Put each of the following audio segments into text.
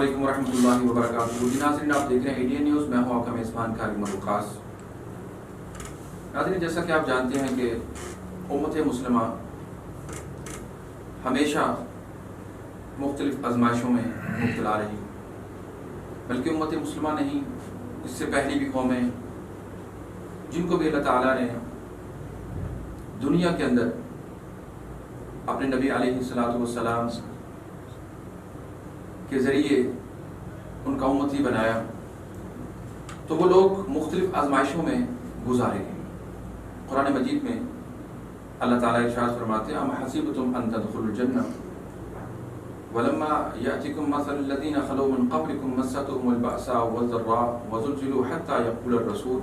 علیکم ورحمۃ اللہ وبرکاتہ. جی ناظرین، آپ دیکھ رہے ہیں ADN نیوز. میں ہوں آپ کا میزبان کاریم ابوالقاس. ناظرین، جیسا کہ آپ جانتے ہیں کہ امت مسلمہ ہمیشہ مختلف آزمائشوں میں مبتلا رہی، بلکہ امت مسلمہ نہیں، اس سے پہلی بھی قومیں جن کو بھی اللہ تعالیٰ نے دنیا کے اندر اپنے نبی علیہ الصلوۃ والسلام کے ذریعے ان کا امتی بنایا، تو وہ لوگ مختلف آزمائشوں میں گزارے گئے. قرآن مجید میں اللہ تعالیٰ ارشاد فرماتے ہیں: ام حسبتم ان تدخلوا الجنہ ولما یأتکم مثل الذین خلوا من قبلکم مستهم البأساء والضراء وزلزلوا حتى يقول الرسول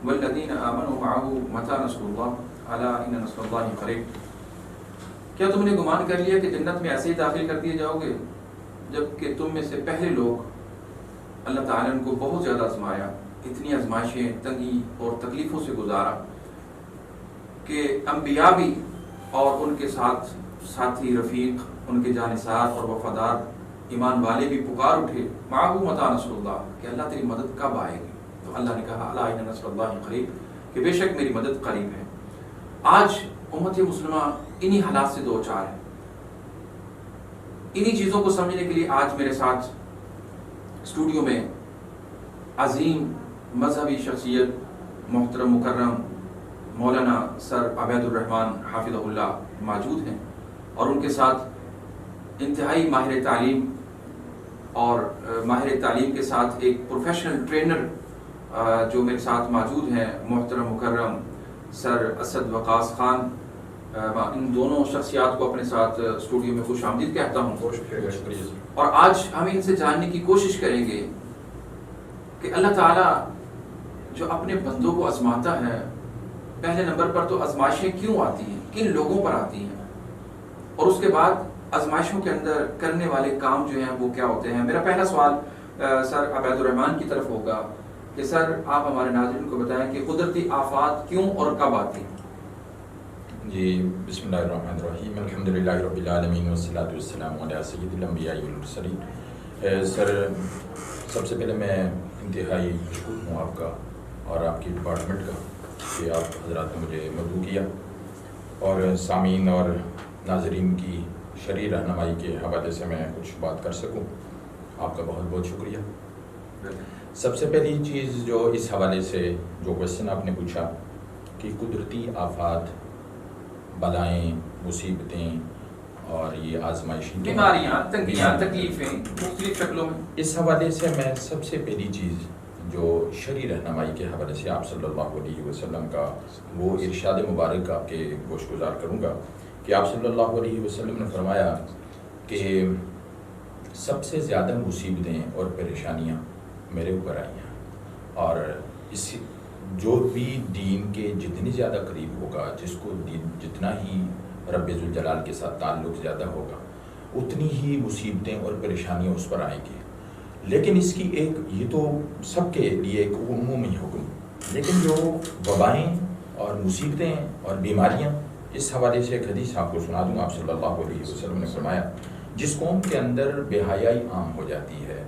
والذین آمنوا معه متى نصر اللہ الا ان نصر اللہ قریب. کیا تم نے گمان کر لیا کہ جنت میں ایسے ہی داخل کر دیے جاؤ گے جبکہ تم میں سے پہلے لوگ اللہ تعالیٰ نے کو بہت زیادہ آزمایا، اتنی آزمائشیں، تنگی اور تکلیفوں سے گزارا کہ انبیاء بھی اور ان کے ساتھ ساتھی رفیق، ان کے جانثار اور وفادار ایمان والے بھی پکار اٹھے: معه متى نصر اللہ، کہ اللہ تیری مدد کب آئے گی؟ تو اللہ نے کہا: الا ان نصر اللہ قریب، کہ بے شک میری مدد قریب ہے. آج امت مسلمہ انہی حالات سے دو چار ہے. انہی چیزوں کو سمجھنے کے لیے آج میرے ساتھ اسٹوڈیو میں عظیم مذہبی شخصیت محترم مکرم مولانا سر عبید الرحمن حافظہ اللہ موجود ہیں، اور ان کے ساتھ انتہائی ماہر تعلیم اور ماہر تعلیم کے ساتھ ایک پروفیشنل ٹرینر جو میرے ساتھ موجود ہیں، محترم مکرم سر اسد وقاص خان. ان دونوں شخصیات کو اپنے ساتھ اسٹوڈیو میں خوش آمدید کہتا ہوں. شکریہ. اور آج ہم ان سے جاننے کی کوشش کریں گے کہ اللہ تعالیٰ جو اپنے بندوں کو آزماتا ہے، پہلے نمبر پر تو آزمائشیں کیوں آتی ہیں، کن لوگوں پر آتی ہیں، اور اس کے بعد آزمائشوں کے اندر کرنے والے کام جو ہیں وہ کیا ہوتے ہیں. میرا پہلا سوال سر عبید الرحمن کی طرف ہوگا کہ سر آپ ہمارے ناظرین کو بتائیں کہ قدرتی آفات کیوں اور کب آتی ہیں. جی بسم اللہ الرحمن الرحیم. الحمدللہ رب العالمین والصلاۃ والسلام علی سید الانبیاء والمرسلین. سر سب سے پہلے میں انتہائی مشکور ہوں آپ کا اور آپ کی ڈپارٹمنٹ کا کہ آپ حضرات نے مجھے مدعو کیا اور سامعین اور ناظرین کی شرعی رہنمائی کے حوالے سے میں کچھ بات کر سکوں. آپ کا بہت بہت شکریہ. سب سے پہلی چیز جو اس حوالے سے جو کوشچن آپ نے پوچھا کہ قدرتی آفات، بلائیں، مصیبتیں اور یہ آزمائشیں، بیماریاں، تنگیاں، تکلیفیں مختلف شکلوں میں، اس حوالے سے میں سب سے پہلی چیز جو شرعی رہنمائی کے حوالے سے آپ صلی اللہ علیہ وسلم کا وہ ارشاد مبارک آپ کے گوش گزار کروں گا کہ آپ صلی اللہ علیہ وسلم نے فرمایا کہ سب سے زیادہ مصیبتیں اور پریشانیاں میرے اوپر آئی ہیں، اور اس جو بھی دین کے جتنی زیادہ قریب ہوگا، جس کو دین جتنا ہی رب ذوالجلال کے ساتھ تعلق زیادہ ہوگا، اتنی ہی مصیبتیں اور پریشانیاں اس پر آئیں گی. لیکن اس کی ایک یہ تو سب کے لیے ایک عمومی حکم، لیکن جو وبائیں اور مصیبتیں اور بیماریاں، اس حوالے سے ایک حدیث آپ کو سنا دوں. آپ صلی اللہ علیہ وسلم نے فرمایا جس قوم کے اندر بے حیائی عام ہو جاتی ہے،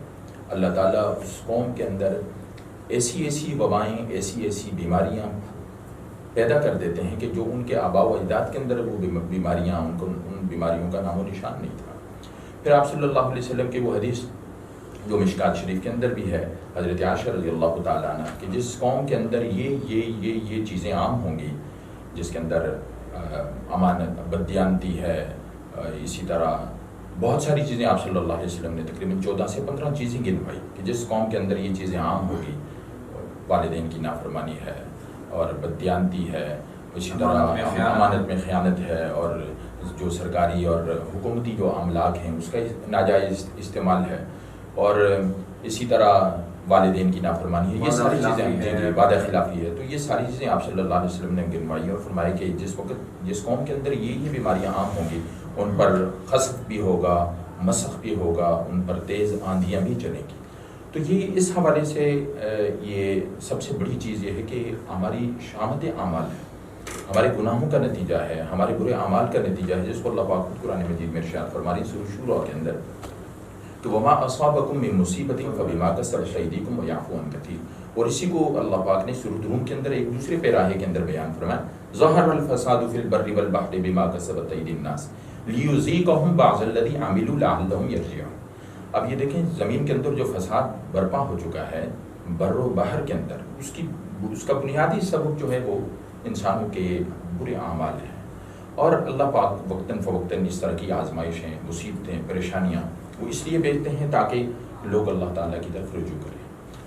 اللہ تعالیٰ اس قوم کے اندر ایسی ایسی وبائیں، ایسی ایسی بیماریاں پیدا کر دیتے ہیں کہ جو ان کے آباء و اجداد کے اندر وہ بیماریاں، ان بیماریوں کا نام و نشان نہیں تھا. پھر آپ صلی اللہ علیہ وسلم کی وہ حدیث جو مشکات شریف کے اندر بھی ہے، حضرت عائشہ رضی اللہ تعالیٰ عنہ، کہ جس قوم کے اندر یہ چیزیں عام ہوں گی، جس کے اندر امانت، بددیانتی ہے، اسی طرح بہت ساری چیزیں آپ صلی اللہ علیہ وسلم نے تقریباً 14 سے 15 چیزیں گنوائی کہ جس قوم کے اندر یہ چیزیں عام ہوگی، والدین کی نافرمانی ہے اور بددیانتی ہے، اسی طرح امانت میں خیانت ہے، اور جو سرکاری اور حکومتی جو املاک ہیں اس کا ناجائز استعمال ہے، اور اسی طرح والدین کی نافرمانی ہے، یہ ساری چیزیں وعدہ خلافی ہے. تو یہ ساری چیزیں آپ صلی اللہ علیہ وسلم نے گنوائی اور فرمایا کہ جس قوم کے اندر یہ بیماریاں عام ہوں گی، ان پر خسف بھی ہوگا، مسخ بھی ہوگا، ان پر تیز آندھیاں بھی چلیں گی. تو یہ اس حوالے سے یہ سب سے بڑی چیز یہ ہے کہ ہماری شامت اعمال ہے، ہمارے گناہوں کا نتیجہ ہے، ہمارے برے اعمال کا نتیجہ ہے، جس کو اللہ پاک قرآن مجید میں ارشاد فرما رہی سورہ شورى کے اندر کہ وما اصابکم من مصیبت فبما کسبت ایدیکم ویعفو عن کثیر. اور اسی کو اللہ پاک نے سورۃ روم کے اندر ایک دوسرے پیراہے کے اندر بیان فرمایا ظہر الفساد فی البر والبحر بما کسبت ایدی الناس لیذیقہم بعض الذی عملوا لعلہم یرجعون. اب یہ دیکھیں زمین کے اندر جو فساد برپا ہو چکا ہے بر و بحر کے اندر، اس کا بنیادی سبب جو ہے وہ انسانوں کے برے اعمال ہیں. اور اللہ پاک وقتاً فوقتاً اس طرح کی آزمائشیں، مصیبتیں، پریشانیاں وہ اس لیے بھیجتے ہیں تاکہ لوگ اللہ تعالیٰ کی طرف رجوع کریں.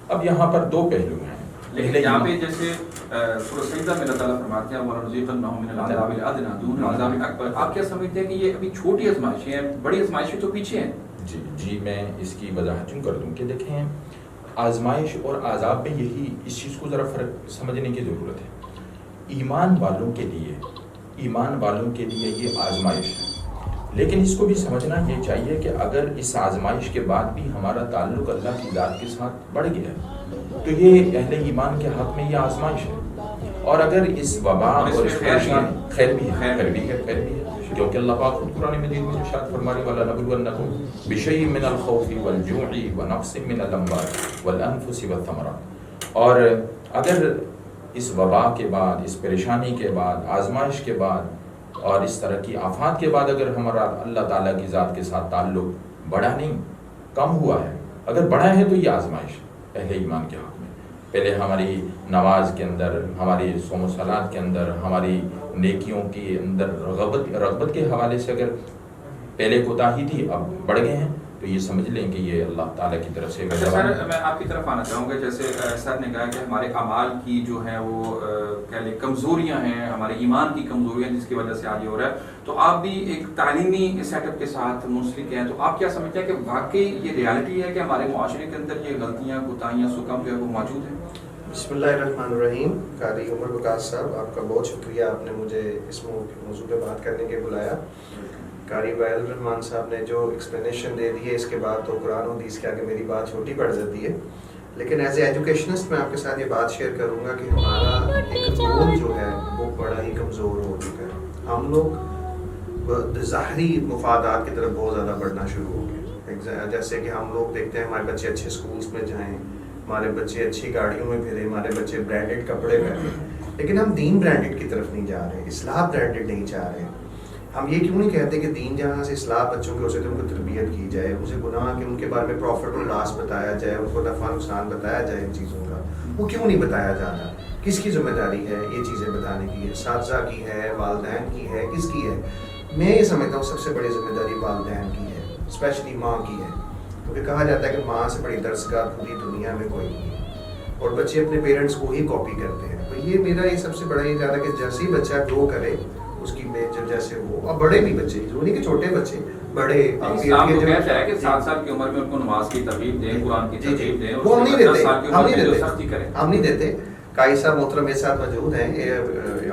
اب یہاں پر دو پہلو ہیں. لیکن یہاں پہ جیسے سورہ سجدہ میں اللہ تعالیٰ فرماتے ہیں وَلَنُذِيقَنَّهُم مِّنَ الْعَذَابِ الْأَدْنَىٰ دُونَ الْعَذَابِ الْأَكْبَرِ. آپ کیا سمجھتے ہیں کہ یہ ابھی چھوٹی آزمائشیں ہیں، بڑی آزمائشیں تو پیچھے ہیں؟ جی میں اس کی وضاحت کیوں کر دوں کہ دیکھیں آزمائش اور عذاب میں یہی اس چیز کو ذرا فرق سمجھنے کی ضرورت ہے. ایمان والوں کے لیے یہ آزمائش ہے، لیکن اس کو بھی سمجھنا یہ چاہیے کہ اگر اس آزمائش کے بعد بھی ہمارا تعلق اللہ کی ذات کے ساتھ بڑھ گیا تو یہ اہل ایمان کے حق میں یہ آزمائش ہے. اور اگر اس وبا اور اس خیر بھی ہے کیونکہ اللہ پاک خود قرآن مجید میں ارشاد فرما رہے وَلَنَبْلُوَنَّكُم بِشَيْءٍ مِّنَ الْخَوْفِ وَالْجُوعِ وَنَقْصٍ مِّنَ الْأَمْوَالِ وَالْأَنفُسِ وَالثَّمَرَاتِ. اور اگر اس وبا کے بعد، اس پریشانی کے بعد، آزمائش کے بعد اور اس طرح کی آفات کے بعد اگر ہمارا اللہ تعالیٰ کی ذات کے ساتھ تعلق بڑھا نہیں، کم ہوا ہے، اگر بڑھا ہے تو یہ آزمائش اہل ایمان کے حق میں. پہلے ہماری نماز کے اندر، ہماری صوم و صلات کے اندر، ہماری نیکیوں کے اندر رغبت کے حوالے سے اگر پہلے کوتاہی تھی اب بڑھ گئے ہیں تو یہ سمجھ لیں کہ یہ اللہ تعالیٰ کی طرف سے. سر میں آپ کی طرف آنا چاہوں گا، جیسے سر نے کہا کہ ہمارے اعمال کی جو ہیں وہ کہہ لیں کمزوریاں ہیں، ہمارے ایمان کی کمزوریاں جس کی وجہ سے آج یہ ہو رہا ہے. تو آپ بھی ایک تعلیمی سیٹ اپ کے ساتھ منسلک ہیں، تو آپ کیا سمجھتے ہیں کہ واقعی یہ ریالٹی ہے کہ ہمارے معاشرے کے اندر یہ غلطیاں، کوتاہیاں، سکم جو ہے وہ موجود ہیں؟ بسم اللہ الرحمن الرحیم. قاری عمر وقاص صاحب، آپ کا بہت شکریہ، آپ نے مجھے اس موضوع پہ بات کرنے کے بلایا. قاری وائل الرحمان صاحب نے جو ایکسپلینیشن دے دی ہے اس کے بعد تو قرآن و حدیث کے آگے میری بات چھوٹی پڑ جاتی ہے. لیکن ایز اے ایجوکیشنسٹ میں آپ کے ساتھ یہ بات شیئر کروں گا کہ ہمارا ایک رول جو ہے وہ بڑا ہی کمزور ہو چکا ہے. ہم لوگ ظاہری مفادات کی طرف بہت زیادہ بڑھنا شروع ہو گئے. جیسے کہ ہم لوگ دیکھتے ہیں ہمارے بچے اچھے اسکولس میں جائیں، ہمارے بچے اچھی گاڑیوں میں پھریں، ہمارے بچے برانڈڈ کپڑے پہنیں، لیکن ہم دین برانڈڈ کی طرف نہیں جا رہے، اصلاح برانڈڈ نہیں چاہ رہے. ہم یہ کیوں نہیں کہتے کہ دین جہاں سے اصلاح بچوں کے اسے ان کو تربیت کی جائے، اسے گناہ کہ ان کے بارے میں پروفٹ اور لاس بتایا جائے، ان کو نفع نقصان بتایا جائے ان چیزوں کا، وہ کیوں نہیں بتایا جا رہا؟ کس کی ذمہ داری ہے یہ چیزیں بتانے کی؟ اساتذہ کی ہے، والدین کی ہے، کس کی ہے؟ میں یہ سمجھتا ہوں سب سے بڑی ذمہ داری والدین کی ہے، اسپیشلی ماں کی ہے، کیونکہ کہا جاتا ہے کہ ماں سے بڑی درسگاہ پوری دنیا میں کوئی نہیں ہے، اور بچے اپنے پیرنٹس کو ہی کاپی کرتے ہیں. تو یہ میرا یہ سب سے بڑا یہ ارادہ کہ جیسے ہی بچہ گرو کرے اس کی جب جیسے وہ، اور بڑے بھی بچے، ضروری نہیں کہ چھوٹے بچے، بڑے اسلام کو کہتا ہے کہ 7 سال کی عمر میں ان کو نماز کی ترغیب دیں، قرآن کی ترغیب دیں، وہ ہم نہیں دیتے، سختی کریں. ہم نہیں دیتے. قاری صاحب محترم میرے ساتھ موجود ہیں،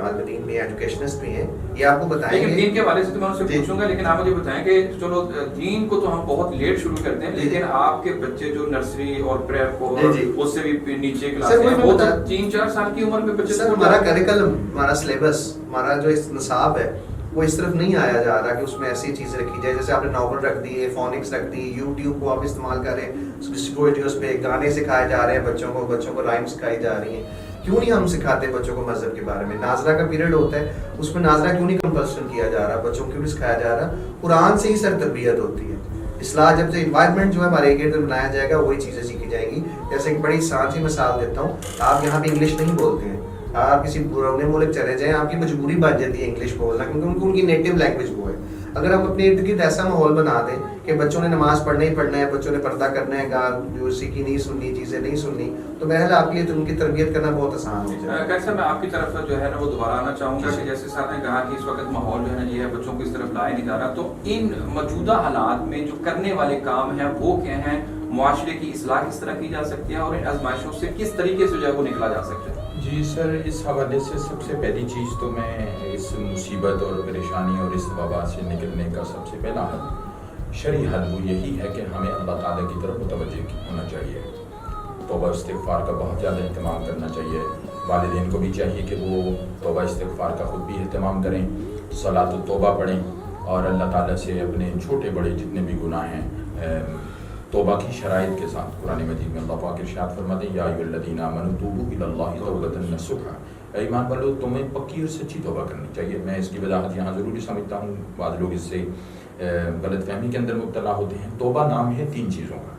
عالم میں ایجوکیشنسٹ بھی ہیں، یہ آپ کو بتائیں گے. لیکن دین کے حوالے سے تو میں ان سے پوچھوں گا، لیکن آپ مجھے بتائیں کہ چلو دین کو تو ہم بہت لیٹ شروع کرتے ہیں، لیکن آپ کے بچے جو نرسری اور پریپ اور اس سے بھی نیچے کلاس ہیں وہ تو 3-4 سال کی عمر میں بچے. سر ہمارا کریکلم، ہمارا سلیبس، ہمارا جو نصاب ہے وہ اس طرف نہیں آیا جا رہا کہ اس میں ایسی چیزیں رکھی جائے. جیسے آپ نے ناول رکھ دی ہے، فونکس رکھ دی، یوٹیوب کو آپ استعمال کر رہے ہیں، ویڈیوز پہ گانے سکھائے جا رہے ہیں بچوں کو رائم سکھائی جا رہی ہیں. کیوں نہیں ہم سکھاتے بچوں کو مذہب کے بارے میں؟ ناظرہ کا پیریڈ ہوتا ہے، اس میں ناظرہ کیوں نہیں کمپلسن کیا جا رہا، بچوں کو کیوں نہیں سکھایا جا رہا؟ قرآن سے ہی سر تربیت ہوتی ہے. اصلاح جب سے انوائرمنٹ جو ہے ہمارے ایک بنایا جائے گا وہی چیزیں سیکھی جائیں گی. جیسے ایک بڑی سانچی مثال دیتا ہوں، آپ یہاں پہ انگلش نہیں بولتے ہیں، آپ کسی پرانے ملک چلے جائیں آپ کی مجبوری بن جاتی ہے انگلش بولنا، کیونکہ ان کی نیٹو لینگویج وہ ہے. اگر ہم اپنے ارد گرد ایسا ماحول بنا دیں کہ بچوں نے نماز پڑھنا ہی پڑھنا ہے، بچوں نے پردہ کرنا ہے، موسیقی نہیں سننی، چیزیں نہیں سننی، تو بہرحال آپ کے لیے ان کی تربیت کرنا بہت آسان ہو جائے. کیسا میں آپ کی طرف جو ہے نا وہ دوبارہ آنا چاہوں گا کہ جیسے سر نے کہا کہ اس وقت ماحول جو ہے نا یہ ہے بچوں کو اس طرف لایا نہیں جا رہا، تو ان موجودہ حالات میں جو کرنے والے کام ہیں وہ کیا ہیں؟ معاشرے کی اصلاح کس طرح کی جا سکتی ہے اور ان آزمائشوں سے کس طریقے سے جو ہے وہ نکلا جا سکتا ہے؟ جی سر، اس حوالے سے سب سے پہلی چیز تو میں اس مصیبت اور پریشانی اور اس وبا سے نکلنے کا سب سے پہلا حل، شرعی حل وہ یہی ہے کہ ہمیں اللہ تعالیٰ کی طرف متوجہ ہونا چاہیے. توبہ استغفار کا بہت زیادہ اہتمام کرنا چاہیے. والدین کو بھی چاہیے کہ وہ توبہ استغفار کا خود بھی اہتمام کریں، صلاۃ التوبہ پڑھیں اور اللہ تعالیٰ سے اپنے چھوٹے بڑے جتنے بھی گناہ ہیں توبہ کی شرائط کے ساتھ قرآن مجید میں اللہ پاک ارشاد فرماتے ہیں یا ایھا الذین آمنوا توبوا الی اللہ توبۃ نصوحا، اے ایمان والو تمہیں پکی اور سچی توبہ کرنی چاہیے۔ میں اس کی وضاحت یہاں ضروری سمجھتا ہوں، بعض لوگ اس سے غلط فہمی کے اندر مبتلا ہوتے ہیں۔ توبہ نام ہے 3 چیزوں کا،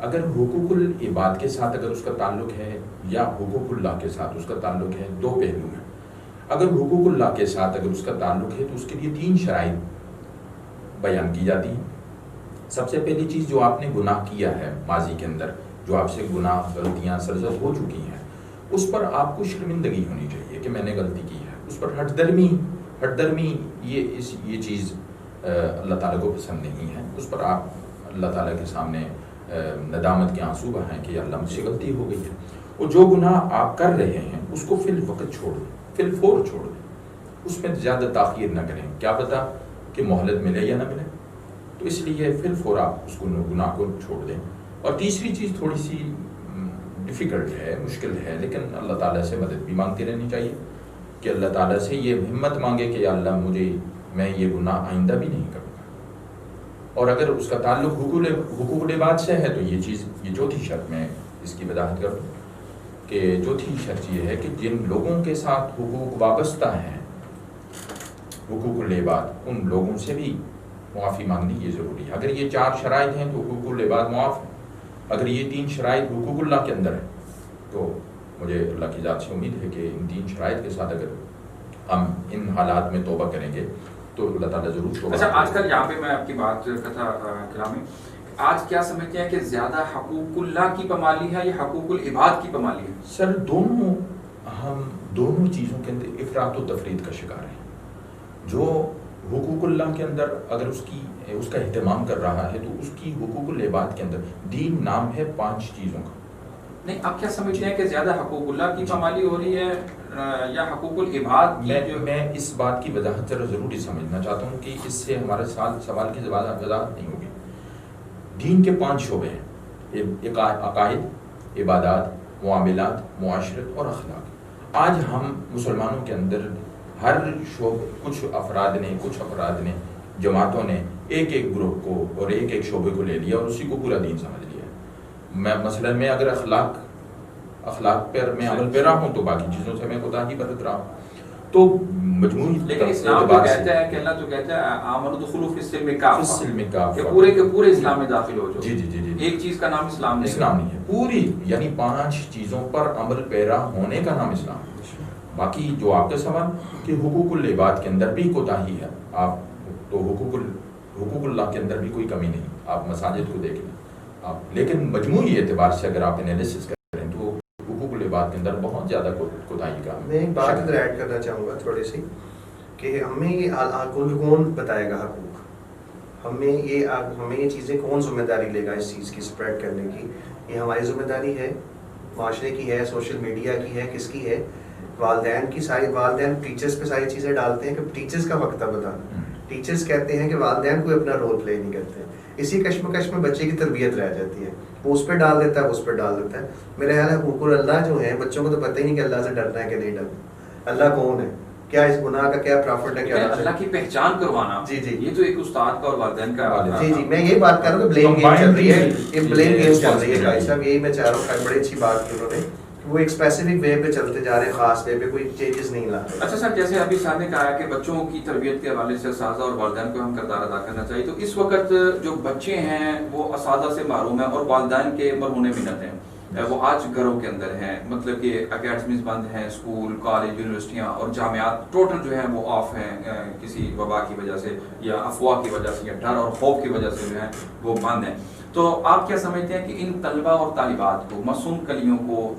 اگر حقوق العباد کے ساتھ اگر اس کا تعلق ہے یا حقوق اللہ کے ساتھ اس کا تعلق ہے، 2 پہلو ہیں۔ اگر حقوق اللہ کے ساتھ اگر اس کا تعلق ہے تو اس کے لیے 3 شرائط بیان کی جاتی ہیں۔ سب سے پہلی چیز، جو آپ نے گناہ کیا ہے ماضی کے اندر، جو آپ سے گناہ غلطیاں سرزد ہو چکی ہیں، اس پر آپ کو شرمندگی ہونی چاہیے کہ میں نے غلطی کی ہے، اس پر ہٹ درمی یہ چیز اللہ تعالیٰ کو پسند نہیں ہے۔ اس پر آپ اللہ تعالیٰ کے سامنے ندامت کے آنسو بہائیں کہ اللہ مجھ سے غلطی ہو گئی ہے۔ اور جو گناہ آپ کر رہے ہیں اس کو فی الوقت چھوڑ دیں، فی الفور چھوڑ دیں، اس میں زیادہ تاخیر نہ کریں، کیا پتہ کہ مہلت ملے یا نہ ملے، تو اس لیے فی الفور آپ اس کو گناہ کو چھوڑ دیں۔ اور تیسری چیز تھوڑی سی ڈیفیکلٹ ہے، مشکل ہے، لیکن اللہ تعالیٰ سے مدد بھی مانگتی رہنی چاہیے کہ اللہ تعالیٰ سے یہ ہمت مانگے کہ یا اللہ میں یہ گناہ آئندہ بھی نہیں کروں گا۔ اور اگر اس کا تعلق حقوق العباد سے ہے تو یہ چوتھی شرط میں اس کی وضاحت کر دوں کہ چوتھی شرط یہ ہے کہ جن لوگوں کے ساتھ حقوق وابستہ ہیں حقوق العباد، ان لوگوں سے بھی معافی مانگنی یہ ضروری ہے۔ اگر یہ 4 شرائط ہیں تو حقوق العباد معاف ہیں، اگر یہ 3 شرائط حقوق اللہ کے اندر ہے تو مجھے اللہ کی ذات سے امید ہے کہ ان 3 شرائط کے ساتھ اگر ہم ان حالات میں توبہ کریں گے تو اللہ تعالیٰ ضرور توبہ۔ اچھا، آج کل یہاں پہ میں آپ کی بات کرتا کلامی، آج کیا سمجھتے ہیں کہ زیادہ حقوق اللہ کی پامالی ہے یا حقوق العباد کی پامالی ہے؟ سر ہم دونوں چیزوں کے اندر افراط و تفرید کا شکار ہیں۔ جو حقوق اللہ کے اندر اگر اس کا اہتمام کر رہا ہے تو اس کی حقوق العباد کے اندر دین نام ہے 5 چیزوں کا۔ نہیں، آپ کیا سمجھتے ہیں کہ زیادہ حقوق اللہ کی پامالی ہو رہی ہے یا حقوق العباد کی؟ میں اس بات کی وضاحت ذرا ضروری سمجھنا چاہتا ہوں کہ اس سے ہمارے سوال کی وضاحت نہیں ہوگی۔ دین کے 5 شعبے ہیں، عقائد، عبادات، معاملات، معاشرت اور اخلاق۔ آج ہم مسلمانوں کے اندر ہر شعبے، کچھ افراد نے جماعتوں نے ایک گروہ کو اور ایک شعبے کو لے لیا اور اسی کو پورا دین سمجھ لیا۔ مثلا میں اگر اخلاق پر میں عمل پیرا ہوں تو باقی چیزوں سے میں کوتاہی برت رہا ہوں۔ تو مجموعی لیکن اسلام تو کہتا ہے کہ اللہ تو کہتا ہے آمنوا ادخلوا فی السلم کافہ، کہ پورے کے پورے اسلام میں داخل ہو جاؤ۔ جی ایک چیز کا نام اسلام نہیں ہے، پوری یعنی 5 چیزوں پر عمل پیرا ہونے کا نام اسلام ہے۔ باقی جو آپ کا سوال کہ حقوق العباد کے اندر بھی کوتاہی ہے، آپ تو حقوق اللہ کے اندر بھی کوئی کمی نہیں، آپ مساجد کو دیکھ لیں آپ، لیکن مجموعی اعتبار سے اگر آپ انالیسس کریں تو حقوق العباد کے اندر بہت زیادہ کوتاہی کا۔ میں ایک بات ادھر ایڈ کرنا چاہوں گا تھوڑی سی، کہ ہمیں یہ کون بتائے گا حقوق، ہمیں یہ چیزیں کون ذمہ داری لے گا اس چیز کی اسپریڈ کرنے کی؟ یہ ہماری ذمہ داری ہے، معاشرے کی ہے، سوشل میڈیا کی ہے، کس کی ہے؟ والدین کی۔ والدین ٹیچرز پہ ساری چیزیں ڈالتے ہیں کہ ٹیچرز کا وقت بتانا۔ ٹیچرز کہتے ہیں کہ والدین کوئی اپنا رول پلے نہیں کرتے، اسی کشمکش میں بچے کی تربیت رہ جاتی ہے، وہ اس پہ ڈال دیتا ہے، اس پہ ڈال دیتا ہے۔ میرے خیال ہے حقوق اللہ جو ہیں، بچوں کو تو پتہ ہی نہیں کہ اللہ سے ڈرنا ہے کہ نہیں ڈرنا، اللہ کون ہے، کیا اس گناہ کا کیا پرافٹ ہے، کیا اللہ کی پہچان کروانا۔ جی یہ تو ایک استاد کا اور والدین کا۔ جی میں یہ بات کر رہا ہوں کہ بلیم گیم چل رہی ہے، یہ بلیم گیم چل رہی ہے بھائی صاحب، یہی میں چاہ رہا ہوں۔ بڑی اچھی بات کی انہوں نے، وہ ایک اسپیسیفک وے پہ چلتے جا رہے ہیں، خاص وے پہ، کوئی چینجز نہیں لا رہے۔ اچھا سر، جیسے ابھی صاحب نے کہا کہ بچوں کی تربیت کے حوالے سے اساتذہ اور والدین کو ہم کردار ادا کرنا چاہیے، تو اس وقت جو بچے ہیں وہ اساتذہ سے محروم ہیں اور والدین کے مرہون منت ہیں، وہ آج گھروں کے اندر ہیں، مطلب کہ اکیڈمیز بند ہیں، اسکول، کالج، یونیورسٹیاں اور جامعات ٹوٹل جو ہیں وہ آف ہیں، کسی وبا کی وجہ سے یا افواہ کی وجہ سے یا ڈر اور خوف کی وجہ سے جو ہیں وہ بند ہیں۔ تو آپ کیا سمجھتے ہیں کہ ان طلبہ اور طالبات کو، معصوم کلیوں کو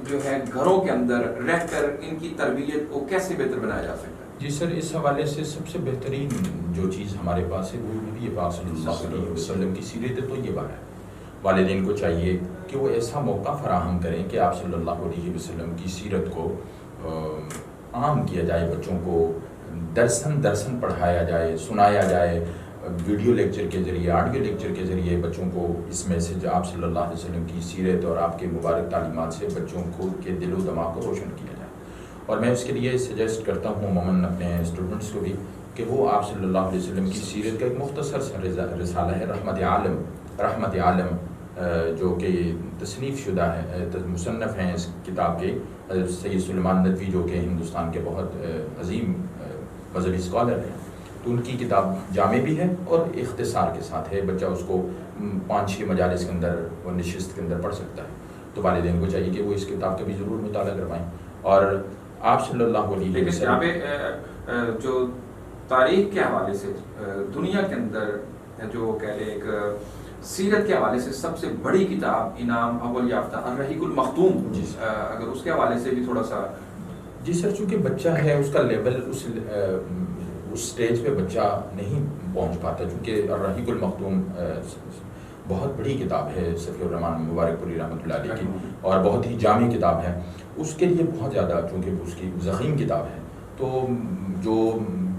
جو ہے گھروں کے اندر رہ کر ان کی تربیت کو کیسے بہتر بنایا جا سکتا ہے؟ جی سر، اس حوالے سے سب سے بہترین جو چیز ہمارے پاس ہے وہ نبی پاک صلی اللہ علیہ وسلم کی سیرت طیبہ ہے۔ والدین کو چاہیے کہ وہ ایسا موقع فراہم کریں کہ آپ صلی اللہ علیہ وسلم کی سیرت کو عام کیا جائے، بچوں کو درسن پڑھایا جائے، سنایا جائے، ویڈیو لیکچر کے ذریعے، آڈیو لیکچر کے ذریعے بچوں کو اس میسج آپ صلی اللہ علیہ وسلم کی سیرت اور آپ کے مبارک تعلیمات سے بچوں کو کے دل و دماغ کو روشن کیا جائے۔ اور میں اس کے لیے سجیسٹ کرتا ہوں عموماً اپنے اسٹوڈنٹس کو بھی کہ وہ آپ صلی اللہ علیہ وسلم کی سیرت کا ایک مختصر سا رسالہ ہے، رحمت عالم رحمت عالم جو کہ تصنیف شدہ ہے، مصنف ہیں اس کتاب کے، حضرت سید سلیمان ندوی جو کہ ہندوستان کے بہت عظیم مذہبی اسکالر ہیں، تو ان کی کتاب جامع بھی ہے اور اختصار کے ساتھ ہے، بچہ اس کو 5-6 مجالس کے اندر اور نشست کے اندر پڑھ سکتا ہے۔ تو والدین کو چاہیے کہ وہ اس کتاب کا بھی ضرور مطالعہ کروائیں۔ اور آپ صلی اللہ علیہ وسلم یہاں پہ جو تاریخ کے حوالے سے دنیا کے اندر جو کہہ لیں ایک سیرت کے حوالے سے سب سے بڑی کتاب انعام اول یافتہ الرحیق المختوم، اگر اس کے حوالے سے بھی تھوڑا سا۔ جی سر، چونکہ بچہ ہے اس کا لیول اس سٹیج پہ بچہ نہیں پہنچ پاتا، چونکہ الرحیق المختوم بہت بڑی کتاب ہے صفی الرحمان مبارک پوری رحمۃ اللہ علیہ کی، اور بہت ہی جامع کتاب ہے، اس کے لیے بہت زیادہ چونکہ اس کی ضخیم کتاب ہے، تو جو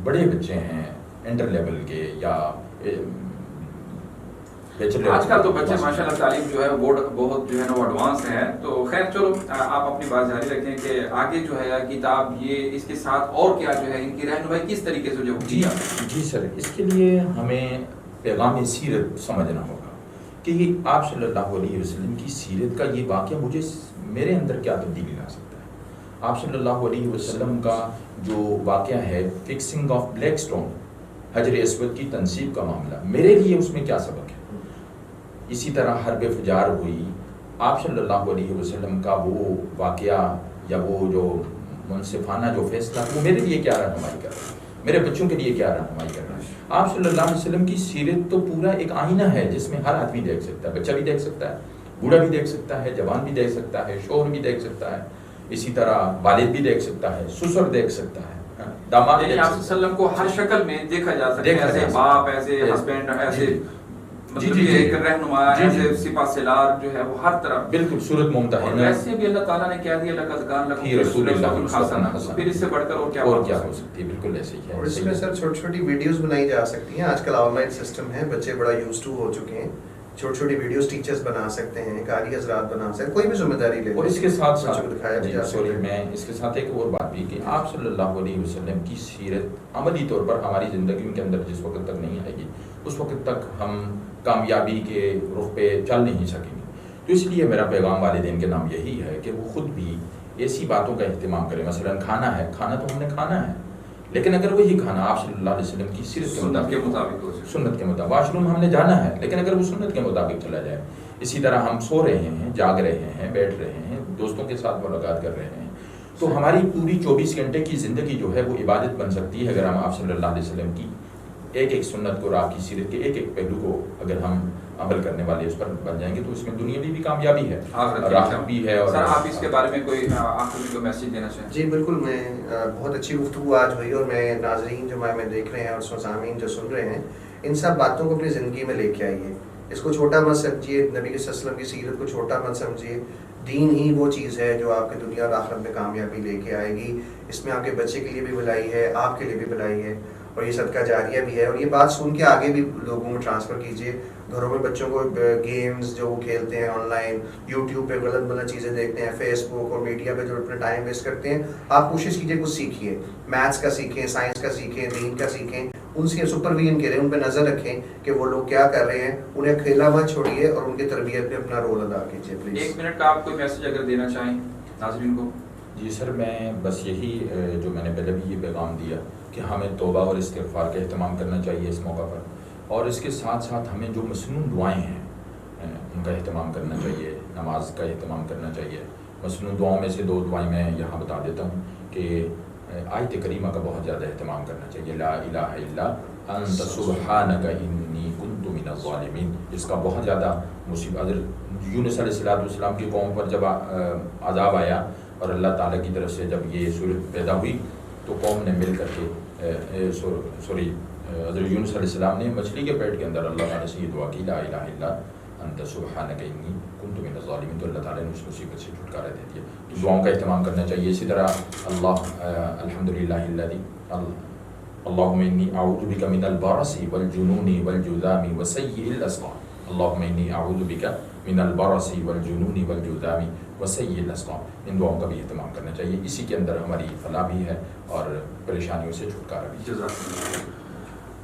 بڑے بچے ہیں انٹر لیول کے یا آج کل تو بچے ماشاء اللہ تعلیم جو ہے وہ بہت جو ہے نا وہ ایڈوانس ہیں، تو خیر چلو آپ اپنی بات جاری رکھیں کہ آگے جو ہے کتاب یہ اس کے ساتھ اور کیا جو ہے ان کی رہنمائی کس طریقے سے جو جی سر، اس کے لیے ہمیں پیغام سیرت سمجھنا ہوگا کہ آپ صلی اللہ علیہ وسلم کی سیرت کا یہ واقعہ میرے اندر کیا تبدیلی لا سکتا ہے۔ آپ صلی اللہ علیہ وسلم کا جو واقعہ ہے فکسنگ آف بلیک سٹون، حجر اسود کی تنصیب کا معاملہ، میرے لیے اس میں کیا سبق ہے۔ اسی طرح حرب فجار ہوئی، آپ صلی اللہ علیہ وسلم کا وہ واقعہ یا وہ جو منصفانہ جو فیصلہ وہ میرے لیے کیا رہنمائی کر رہا ہے، میرے بچوں کے لیے کیا رہنمائی کر رہا ہے۔ آپ صلی اللہ علیہ وسلم کی سیرت تو پورا ایک آئینہ ہے جس میں ہر آدمی دیکھ سکتا ہے، بچہ بھی دیکھ سکتا ہے، بوڑھا بھی دیکھ سکتا ہے، جوان بھی دیکھ سکتا ہے، شوہر بھی دیکھ سکتا ہے، اسی طرح والد بھی دیکھ سکتا ہے، سسر دیکھ سکتا ہے، داماد یعنی آپ صلی اللہ علیہ وسلم کو ہر شکل میں دیکھا جا سکتا ہے، ایسے باپ، ایسے ہسبینڈ، ایسے ایک رہنما، ایسے سپاہ سالار جو ہے وہ ہر طرف بالکل صورت ممتحنہ۔ ویسے بھی اللہ تعالیٰ نے کہہ دیا لقد کان لکم فی رسول اللہ حسنہ، پھر اس سے بڑھ کر اور کیا ہو سکتی ہے، بالکل ایسے ہی ہے۔ اور اس میں سر چھوٹی چھوٹی ویڈیوز بنائی جا سکتی ہیں، آج کل آن لائن سسٹم ہے، بچے بڑا یوز ٹو ہو چکے ہیں، چھوٹی چھوٹی ویڈیوز ٹیچرز بنا سکتے ہیں، قاری حضرات بنا سکتے ہیں، کوئی بھی ذمہ داری لے، اور اس کے ساتھ ساتھ میں اس کے ساتھ ایک اور بات بھی کہ آپ صلی اللہ علیہ وسلم کی سیرت عملی طور پر ہماری زندگی کے اندر جس وقت تک نہیں آئے گی اس وقت تک ہم کامیابی کے رخ پہ چل نہیں سکیں گے۔ تو اس لیے میرا پیغام والدین کے نام یہی ہے کہ وہ خود بھی ایسی باتوں کا اہتمام کریں، مثلا کھانا ہے، کھانا تو ہم نے کھانا ہے، لیکن اگر وہی کھانا آپ صلی اللہ علیہ وسلم کی سیرت کے مطابق واش روم ہم نے جانا ہے، لیکن اگر وہ سنت کے مطابق چلا جائے، اسی طرح ہم سو رہے ہیں، جاگ رہے ہیں، بیٹھ رہے ہیں، دوستوں کے ساتھ ملاقات کر رہے ہیں، تو ہماری پوری 24 گھنٹے کی زندگی جو ہے وہ عبادت بن سکتی ہے اگر ہم آپ صلی اللہ علیہ وسلم کی ایک ایک سنت کو، آپ کی سیرت کے ایک ایک پہلو کو اگر ہم عمل کرنے والے اس پر بن جائیں گے تو اس میں دنیاوی بھی کامیابی ہے، راحت بھی ہے۔ اور سر آپ اس کے بارے میں کوئی آخر میں کوئی میسج دینا چاہیں؟ جی بالکل، میں بہت اچھی گفتگو آج ہوئی، اور میں ناظرین جو میں دیکھ رہے ہیں اور سامعین جو سن رہے ہیں، ان سب باتوں کو اپنی زندگی میں لے کے آئیے، اس کو چھوٹا مت سمجھیے، نبی صلی اللہ علیہ وسلم کی سیرت کو چھوٹا مت سمجھیے، دین ہی وہ چیز ہے جو آپ کی دنیا اور آخرت میں کامیابی لے کے آئے گی، اس میں آپ کے بچے کے لیے بھی بھلائی ہے، آپ کے لیے بھی بھلائی ہے، اور یہ صدقہ جاریہ بھی ہے، اور یہ بات سن کے آگے بھی لوگوں میں ٹرانسفر کیجیے، گھروں میں بچوں کو گیمز جو وہ کھیلتے ہیں آن لائن، یوٹیوب پہ غلط چیزیں دیکھتے ہیں، فیس بک اور میڈیا پہ جو اپنا ٹائم ویسٹ کرتے ہیں، آپ کوشش کیجیے کچھ سیکھیے، میتھس کا سیکھیں، سائنس کا سیکھیں، دین کا سیکھیں، ان سے سپرویژن کریں، ان پہ نظر رکھیں کہ وہ لوگ کیا کر رہے ہیں، انہیں اکیلا مت چھوڑیے اور ان کی تربیت میں اپنا رول ادا کیجیے پلیز۔ 1 منٹ کا آپ کوئی میسج اگر دینا چاہیں ناظرین کو۔ جی سر، میں بس یہی جو میں نے پہلے بھی یہ پیغام دیا کہ ہمیں توبہ اور استغفار کا اہتمام کرنا چاہیے اس موقع پر، اور اس کے ساتھ ساتھ ہمیں جو مسنون دعائیں ہیں ان کا اہتمام کرنا چاہیے، نماز کا اہتمام کرنا چاہیے۔ مسنون دعاؤں میں سے 2 دعائیں میں یہاں بتا دیتا ہوں کہ آیت کریمہ کا بہت زیادہ اہتمام کرنا چاہیے، لا الہ الا انت سبحانک انی کنت من الظالمین، اس کا بہت زیادہ مصیبت حضرت یونس علیہ السلام کی قوم پر جب عذاب آیا اور اللہ تعالیٰ کی طرف سے جب یہ صورت پیدا ہوئی تو قوم نے مل کر کے حضرت یونس علیہ السلام نے مچھلی کے پیٹ کے اندر اللہ تعالیٰ سے یہ دعا کی، لا الہ الا انت سبحانک انی کنت من الظالمین، تو اللہ تعالیٰ نے اس مصیبت سے چھٹکارا دے دیا۔ تو دعاؤں کا اہتمام کرنا چاہیے۔ اسی طرح الحمدللہ الذی اللہم انی اعوذ بک من البرص والجنون والجذام وسیء الاسقام، اللہم انی اعوذ بک من البرص والجنون والجذام وسیء الاسقام، ان دعاؤں کا بھی اہتمام کرنا چاہیے، اسی کے اندر ہماری فلاح بھی ہے اور پریشانیوں سے چھٹکارا بھی ہے۔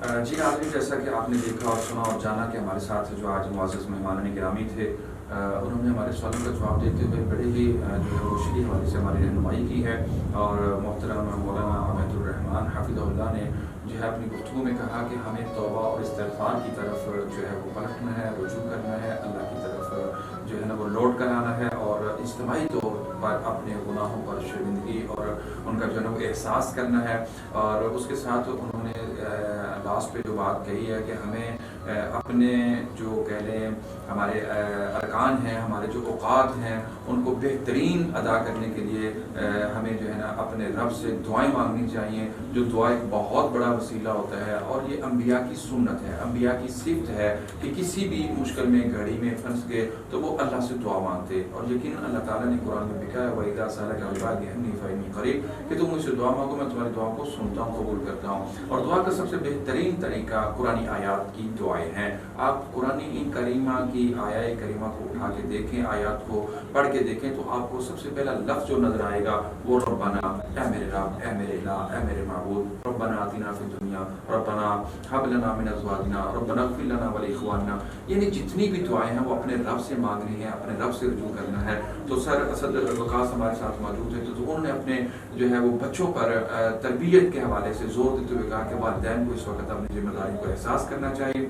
جی ناظرین، جیسا کہ آپ نے دیکھا اور سنا اور جانا کہ ہمارے ساتھ جو آج معزز مہمان گرامی تھے، انہوں نے ہمارے سوالوں کا جواب دیتے ہوئے بڑے ہی جو ہے روشنی حوالے سے ہماری رہنمائی کی ہے. اور محترم مولانا عبید الرحمان حافظ اللہ نے جو ہے اپنی گفتگو میں کہا کہ ہمیں توبہ اور استغفار کی طرف جو ہے وہ پلٹنا ہے، رجوع کرنا ہے، اللہ کی طرف جو ہے نا وہ لوٹ کر آنا ہے، اور اجتماعی طور پر اپنے گناہوں پر شرمندگی اور ان کا جو ہے نا وہ احساس کرنا ہے. اور اس کے ساتھ انہوں نے لاسٹ پہ جو بات کہی ہے کہ ہمیں اپنے جو کہہ لیں ہمارے ارکان ہیں، ہمارے جو اوقات ہیں، ان کو بہترین ادا کرنے کے لیے ہمیں جو ہے نا اپنے رب سے دعائیں مانگنی چاہیے، جو دعا ایک بہت بڑا وسیلہ ہوتا ہے. اور یہ انبیاء کی سنت ہے، انبیاء کی صفت ہے کہ کسی بھی مشکل میں گھڑی میں پھنس گئے تو وہ اللہ سے دعا مانگتے. اور یقیناً اللہ تعالیٰ نے قرآن میں لکھا ہے وَإِذَا سَأَلَكَ عِبَادِي عَنِّي فَإِنِّي قَرِيبٌ کہ تم مجھ سے دعا مانگو، میں تمہاری دعا کو سنتا ہوں، قبول کرتا ہوں. اور دعا کا سب سے بہترین طریقہ قرآن آیات کی دعائیں ہیں. آپ قرآن کریمہ کی آیات کریمہ کو اٹھا کے دیکھیں، آیات کو پڑھ کے دیکھیں تو آپ کو سب سے پہلا لفظ جو نظر آئے گا وہ ربنا، اے میرے رب، اے میرے الہ، اے میرے معبود. ربنا آتنا فی الدنیا، ربنا ہب لنا من ازواجنا، ربنا اغفر لنا ولاخواننا. یعنی جتنی بھی دعائیں ہیں وہ اپنے رب سے مانگنی ہے، اپنے رب سے رجوع کرنا ہے. تو سر اسد وقاص ہمارے ساتھ موجود ہے، تو انہوں نے اپنے جو ہے وہ بچوں پر تربیت کے حوالے سے زور دیتے ہوئے کہا کہ والدین کو اس وقت اپنی ذمہ داری کو احساس کرنا چاہیے.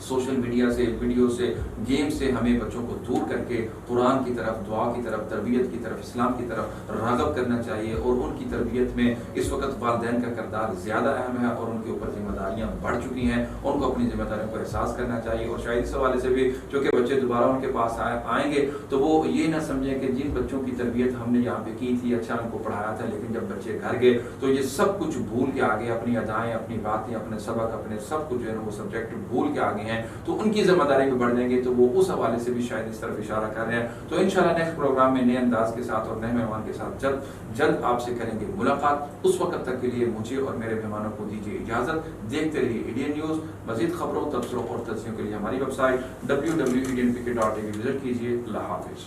سوشل میڈیا سے، ویڈیو سے، گیم سے ہمیں بچوں کو دور کر کے قرآن کی طرف، دعا کی طرف، تربیت کی طرف، اسلام کی طرف راغب کرنا چاہیے. اور ان کی تربیت میں اس وقت والدین کا کردار زیادہ اہم ہے اور ان کے اوپر ذمہ داریاں بڑھ چکی ہیں. ان کو اپنی ذمہ داریوں کو احساس کرنا چاہیے. اور شاید اس حوالے سے بھی چونکہ بچے دوبارہ ان کے پاس آئیں گے تو وہ یہ نہ سمجھیں کہ جن بچوں کی تربیت ہم نے یہاں پہ کی تھی، اچھا ان کو پڑھایا تھا، لیکن جب بچے گھر گئے تو یہ سب کچھ بھول کے آگے، اپنی ادائیں، اپنی باتیں، اپنے سبق، اپنے سب کچھ جو ہے وہ سبجیکٹ بھول کے آگے ہیں. تو ان کی ذمہ داری بھی بڑھ جائیں گے. تو وہ اس حوالے سے بھی شاید اس طرف اشارہ کر رہے ہیں. تو انشاءاللہ نیکسٹ پروگرام میں نئے انداز کے ساتھ اور نئے مہمان کے ساتھ جلد آپ سے کریں گے ملاقات. اس وقت تک کے لیے مجھے اور میرے مہمانوں کو دیجیے اجازت. دیکھتے رہیے انڈین نیوز. مزید خبروں، تبصروں اور تجزیوں کے لیے ہماری ویب سائٹ www.indiancricket.tv وزٹ کیجیے. اللہ حافظ.